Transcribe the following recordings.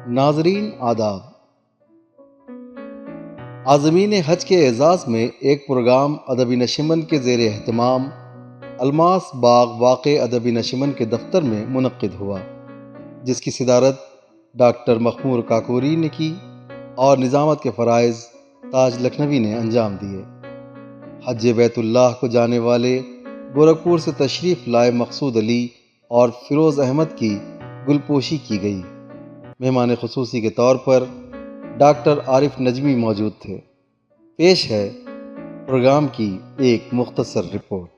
नाजरीन आदाब, आज़मीन हज के एजाज़ में एक प्रोग्राम अदबी नशिमन के ज़ेर एहतमाम अलमास बाग वाक़े अदबी नशिमन के दफ्तर में मुनक़्क़िद हुआ, जिसकी सदारत डॉक्टर मखमूर काकोरी ने की और निज़ामत के फ़राइज़ ताज लखनवी ने अंजाम दिए। हज बैतुल्लाह को जाने वाले गोरखपुर से तशरीफ़ लाए मकसूद अली और फ़िरोज़ अहमद की गुलपोशी की गई। मेहमान ख़ुसूसी के तौर पर डॉक्टर आरिफ नजमी मौजूद थे। पेश है प्रोग्राम की एक मुख्तसर रिपोर्ट।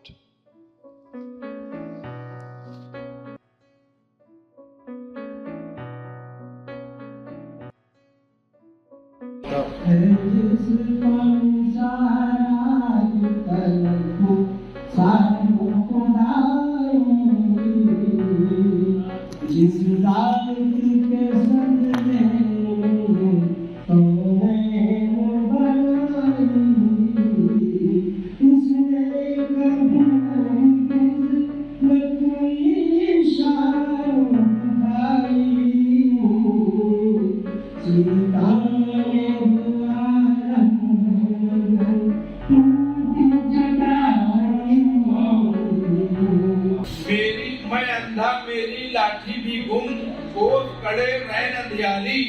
मेरी लाठी भी गुम कोस कड़े रैन अंधियारी,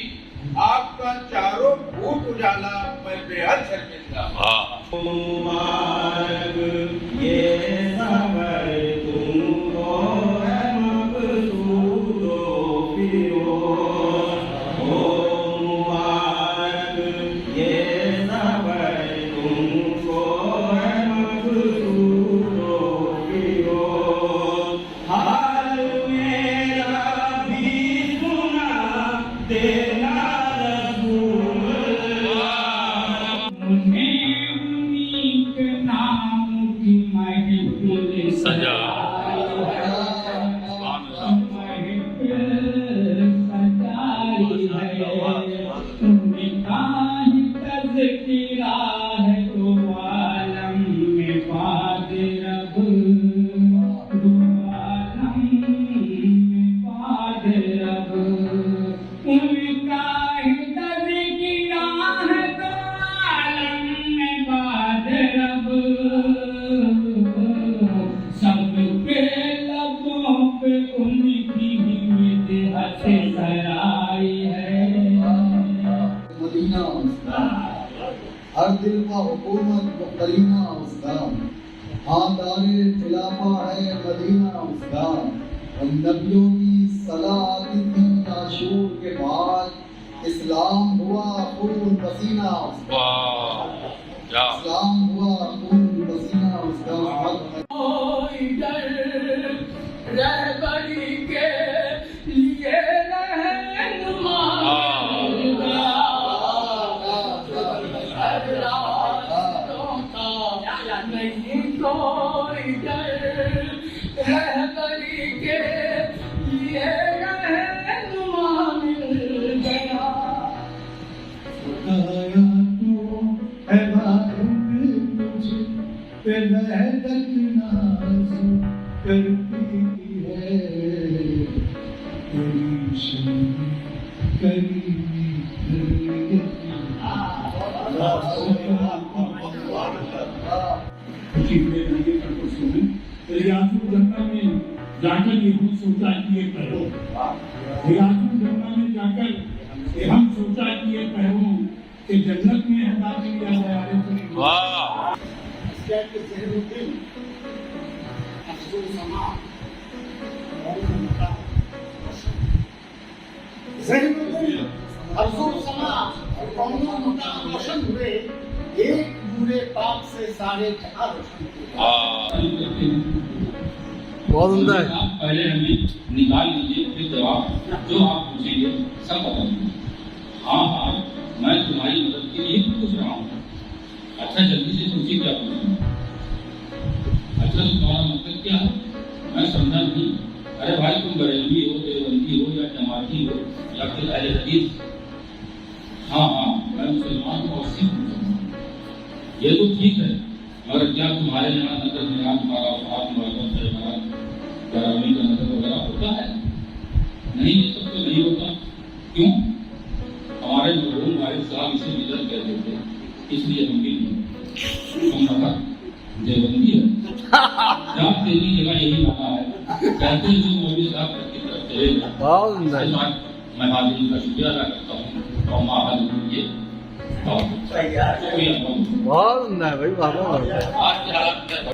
आपका चारों फूट उजाला मैं बेहद शर्मिंदा। हर दिल का हुकूमत करीमा उसका, हाँ दारे खिलाफा है मदीना उसका। और नबियों की सलाह आती थी आशूर के बाद, इस्लाम हुआ खून पसीना उसका। इस्लाम हुआ खून पसीना उसका। रहबरी के लिए रहनुमा नहीं कोई डर, रहबरी के लिए रहनुमा मिल गया। खुदाया तो है बारूद तुझे पे रहमत नाज़ करती है, तेरी शान करीमी जन्नत में जाकर ये हम सोचा कि ये करो, जन्नत में जाकर ये हम सोचा कि ये करो कि जन्नत में हटा दिया जाए। वाह हुए एक बुरे पाप से सारे जहां रोशन बहुत उम्दा है। आप पहले हमें निकाल लीजिए, फिर जवाब जो आप पूछेंगे सब बता दीजिए। हाँ हाँ, मैं तुम्हारी मदद के लिए पूछ रहा हूँ। अच्छा जल्दी से पूछिए क्या पूछना। अच्छा तो तुम्हारा मतलब क्या है? मैं समझा नहीं। अरे भाई तुम बरेलवी हो, देवबंदी हो या जमाती हो या फिर अहले हदीस? हाँ हाँ, मैं मुसलमान हूँ और सिख हूँ। ये तो ठीक है, मगर क्या तुम्हारे यहाँ नजर में तुम्हारा का नजर वगैरह होता है? नहीं, ये सब तो नहीं होता। क्यों? इसलिए हम भी हम कहा देवबंदी है रात तेरी जगह यही रहा है कहते हैं जो मौलवी साहब की तरफ चलेगा बहुत सुंदर। मैं हाजिर का शुक्रिया अदा करता हूँ और माँ हाजिर ये बहुत सुंदर है भाई, वाह वाह। आज के हालात में